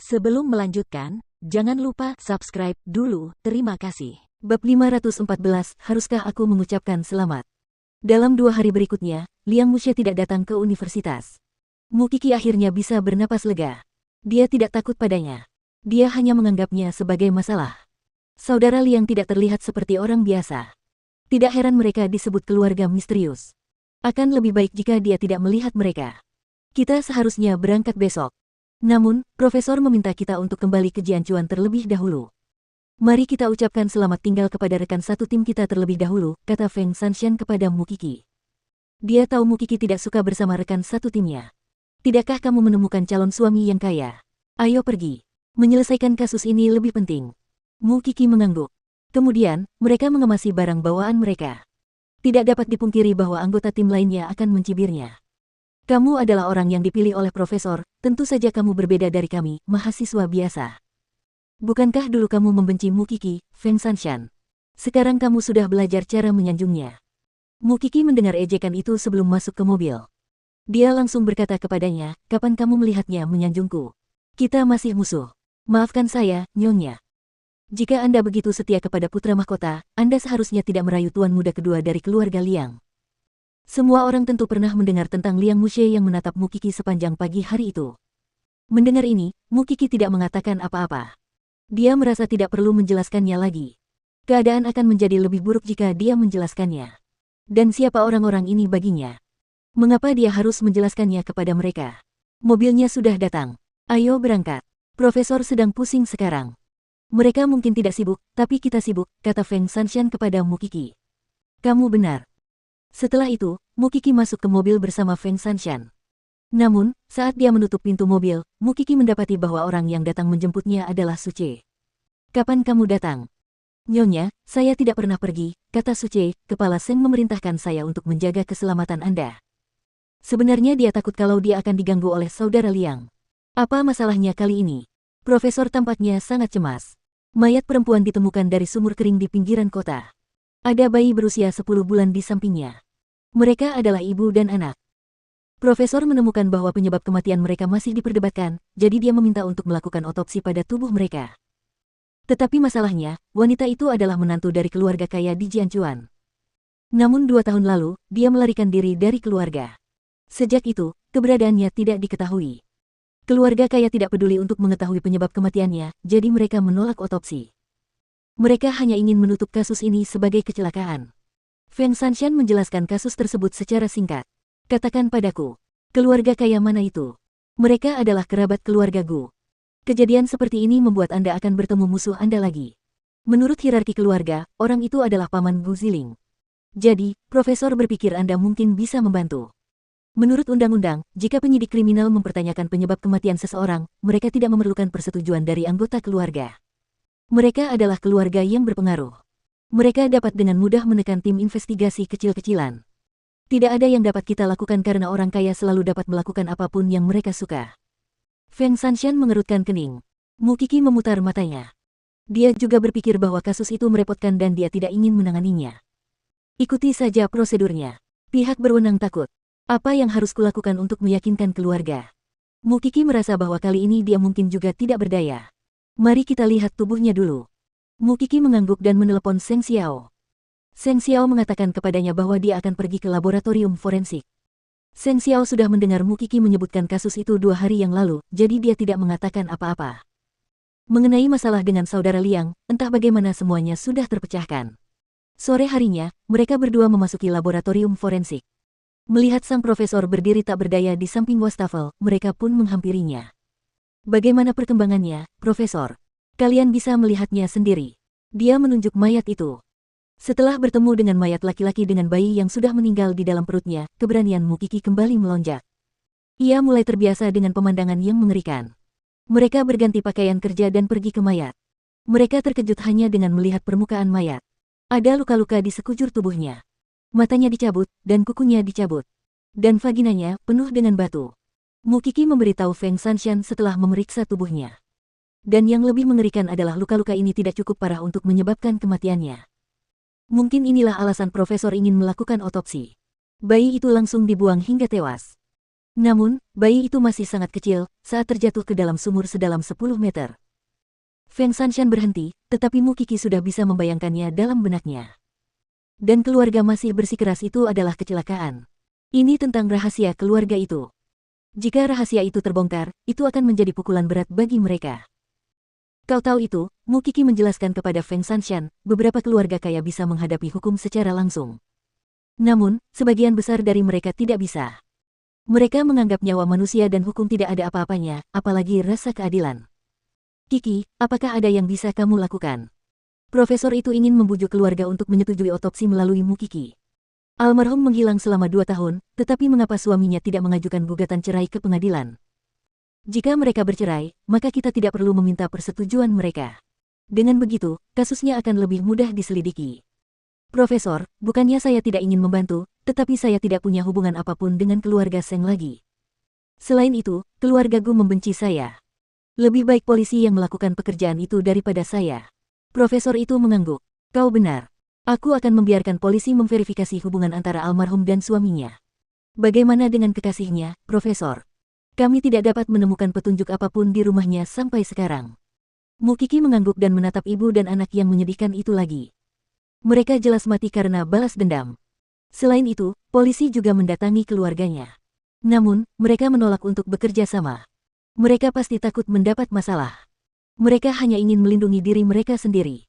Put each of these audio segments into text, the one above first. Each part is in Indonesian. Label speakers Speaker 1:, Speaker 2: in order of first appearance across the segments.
Speaker 1: Sebelum melanjutkan, jangan lupa subscribe dulu. Terima kasih.
Speaker 2: Bab 514, haruskah aku mengucapkan selamat? Dalam 2 hari berikutnya, Liang Muxie tidak datang ke universitas. Mu Qi akhirnya bisa bernapas lega. Dia tidak takut padanya. Dia hanya menganggapnya sebagai masalah. Saudara Liang tidak terlihat seperti orang biasa. Tidak heran mereka disebut keluarga misterius. Akan lebih baik jika dia tidak melihat mereka. Kita seharusnya berangkat besok. Namun, Profesor meminta kita untuk kembali ke Jianchuan terlebih dahulu. Mari kita ucapkan selamat tinggal kepada rekan satu tim kita terlebih dahulu, kata Feng Sanshan kepada Mu Qi. Dia tahu Mu Qi tidak suka bersama rekan satu timnya. Tidakkah kamu menemukan calon suami yang kaya? Ayo pergi. Menyelesaikan kasus ini lebih penting. Mu Qi mengangguk. Kemudian, mereka mengemasi barang bawaan mereka. Tidak dapat dipungkiri bahwa anggota tim lainnya akan mencibirnya. Kamu adalah orang yang dipilih oleh profesor, tentu saja kamu berbeda dari kami, mahasiswa biasa. Bukankah dulu kamu membenci Mu Qi, Feng Sanshan? Sekarang kamu sudah belajar cara menyanjungnya. Mu Qi mendengar ejekan itu sebelum masuk ke mobil. Dia langsung berkata kepadanya, kapan kamu melihatnya menyanjungku? Kita masih musuh. Maafkan saya, Nyonya. Jika Anda begitu setia kepada putra mahkota, Anda seharusnya tidak merayu tuan muda kedua dari keluarga Liang. Semua orang tentu pernah mendengar tentang Liang Muxie yang menatap Mu Qi sepanjang pagi hari itu. Mendengar ini, Mu Qi tidak mengatakan apa-apa. Dia merasa tidak perlu menjelaskannya lagi. Keadaan akan menjadi lebih buruk jika dia menjelaskannya. Dan siapa orang-orang ini baginya? Mengapa dia harus menjelaskannya kepada mereka? Mobilnya sudah datang. Ayo berangkat. Profesor sedang pusing sekarang. Mereka mungkin tidak sibuk, tapi kita sibuk, kata Feng Sanshan kepada Mu Qi. Kamu benar. Setelah itu, Mu Qi masuk ke mobil bersama Feng Sanshan. Namun, saat dia menutup pintu mobil, Mu Qi mendapati bahwa orang yang datang menjemputnya adalah Suce. Kapan kamu datang? Nyonya, saya tidak pernah pergi, kata Suce. Kepala Seng memerintahkan saya untuk menjaga keselamatan Anda. Sebenarnya dia takut kalau dia akan diganggu oleh saudara Liang. Apa masalahnya kali ini? Profesor tampaknya sangat cemas. Mayat perempuan ditemukan dari sumur kering di pinggiran kota. Ada bayi berusia 10 bulan di sampingnya. Mereka adalah ibu dan anak. Profesor menemukan bahwa penyebab kematian mereka masih diperdebatkan, jadi dia meminta untuk melakukan otopsi pada tubuh mereka. Tetapi masalahnya, wanita itu adalah menantu dari keluarga kaya di Jianchuan. Namun 2 tahun lalu, dia melarikan diri dari keluarga. Sejak itu, keberadaannya tidak diketahui. Keluarga kaya tidak peduli untuk mengetahui penyebab kematiannya, jadi mereka menolak otopsi. Mereka hanya ingin menutup kasus ini sebagai kecelakaan. Feng Sanshan menjelaskan kasus tersebut secara singkat. Katakan padaku, keluarga kaya mana itu? Mereka adalah kerabat keluarga Gu. Kejadian seperti ini membuat Anda akan bertemu musuh Anda lagi. Menurut hierarki keluarga, orang itu adalah paman Gu Ziling. Jadi, Profesor berpikir Anda mungkin bisa membantu. Menurut undang-undang, jika penyidik kriminal mempertanyakan penyebab kematian seseorang, mereka tidak memerlukan persetujuan dari anggota keluarga. Mereka adalah keluarga yang berpengaruh. Mereka dapat dengan mudah menekan tim investigasi kecil-kecilan. Tidak ada yang dapat kita lakukan karena orang kaya selalu dapat melakukan apapun yang mereka suka. Feng Sanshan mengerutkan kening. Mu Qi memutar matanya. Dia juga berpikir bahwa kasus itu merepotkan dan dia tidak ingin menanganinya. Ikuti saja prosedurnya. Pihak berwenang takut. Apa yang harus kulakukan untuk meyakinkan keluarga? Mu Qi merasa bahwa kali ini dia mungkin juga tidak berdaya. Mari kita lihat tubuhnya dulu. Mu Qi mengangguk dan menelepon Seng Xiao. Seng Xiao mengatakan kepadanya bahwa dia akan pergi ke laboratorium forensik. Seng Xiao sudah mendengar Mu Qi menyebutkan kasus itu 2 hari yang lalu, jadi dia tidak mengatakan apa-apa. Mengenai masalah dengan saudara Liang, entah bagaimana semuanya sudah terpecahkan. Sore harinya, mereka berdua memasuki laboratorium forensik. Melihat sang profesor berdiri tak berdaya di samping wastafel, mereka pun menghampirinya. Bagaimana perkembangannya, Profesor? Kalian bisa melihatnya sendiri. Dia menunjuk mayat itu. Setelah bertemu dengan mayat laki-laki dengan bayi yang sudah meninggal di dalam perutnya, keberanian Mu Qi kembali melonjak. Ia mulai terbiasa dengan pemandangan yang mengerikan. Mereka berganti pakaian kerja dan pergi ke mayat. Mereka terkejut hanya dengan melihat permukaan mayat. Ada luka-luka di sekujur tubuhnya. Matanya dicabut, dan kukunya dicabut. Dan vaginanya penuh dengan batu. Mu Qi memberitahu Feng Sanshan setelah memeriksa tubuhnya. Dan yang lebih mengerikan adalah luka-luka ini tidak cukup parah untuk menyebabkan kematiannya. Mungkin inilah alasan profesor ingin melakukan otopsi. Bayi itu langsung dibuang hingga tewas. Namun, bayi itu masih sangat kecil saat terjatuh ke dalam sumur sedalam 10 meter. Feng Shanshan berhenti, tetapi Mu Qiki sudah bisa membayangkannya dalam benaknya. Dan keluarga masih bersikeras itu adalah kecelakaan. Ini tentang rahasia keluarga itu. Jika rahasia itu terbongkar, itu akan menjadi pukulan berat bagi mereka. Kau tahu itu, Mu Qiki menjelaskan kepada Feng Shanshan, beberapa keluarga kaya bisa menghadapi hukum secara langsung. Namun, sebagian besar dari mereka tidak bisa. Mereka menganggap nyawa manusia dan hukum tidak ada apa-apanya, apalagi rasa keadilan. Qiki, apakah ada yang bisa kamu lakukan? Profesor itu ingin membujuk keluarga untuk menyetujui otopsi melalui Mu Qiki. Almarhum menghilang selama 2 tahun, tetapi mengapa suaminya tidak mengajukan gugatan cerai ke pengadilan? Jika mereka bercerai, maka kita tidak perlu meminta persetujuan mereka. Dengan begitu, kasusnya akan lebih mudah diselidiki. Profesor, bukannya saya tidak ingin membantu, tetapi saya tidak punya hubungan apapun dengan keluarga Seng lagi. Selain itu, keluarga Gu membenci saya. Lebih baik polisi yang melakukan pekerjaan itu daripada saya. Profesor itu mengangguk. Kau benar. Aku akan membiarkan polisi memverifikasi hubungan antara almarhum dan suaminya. Bagaimana dengan kekasihnya, Profesor? Kami tidak dapat menemukan petunjuk apapun di rumahnya sampai sekarang. Mu Qiki mengangguk dan menatap ibu dan anak yang menyedihkan itu lagi. Mereka jelas mati karena balas dendam. Selain itu, polisi juga mendatangi keluarganya. Namun, mereka menolak untuk bekerja sama. Mereka pasti takut mendapat masalah. Mereka hanya ingin melindungi diri mereka sendiri.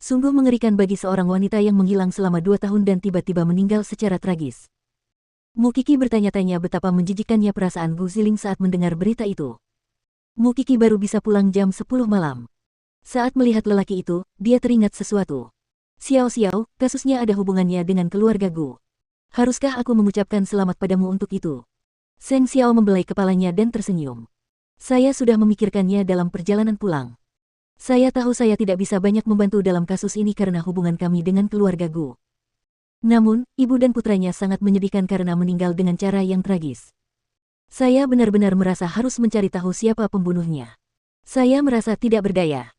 Speaker 2: Sungguh mengerikan bagi seorang wanita yang menghilang selama 2 tahun dan tiba-tiba meninggal secara tragis. Mu Qiki bertanya-tanya betapa menjijikkannya perasaan Gu Ziling saat mendengar berita itu. Mu Qiki baru bisa pulang jam 10 malam. Saat melihat lelaki itu, dia teringat sesuatu. Xiao Xiao, kasusnya ada hubungannya dengan keluarga Gu. Haruskah aku mengucapkan selamat padamu untuk itu? Seng Xiao membelai kepalanya dan tersenyum. Saya sudah memikirkannya dalam perjalanan pulang. Saya tahu saya tidak bisa banyak membantu dalam kasus ini karena hubungan kami dengan keluarga Gu. Namun, ibu dan putranya sangat menyedihkan karena meninggal dengan cara yang tragis. Saya benar-benar merasa harus mencari tahu siapa pembunuhnya. Saya merasa tidak berdaya.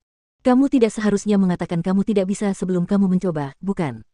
Speaker 2: Kamu tidak seharusnya mengatakan kamu tidak bisa sebelum kamu mencoba, bukan?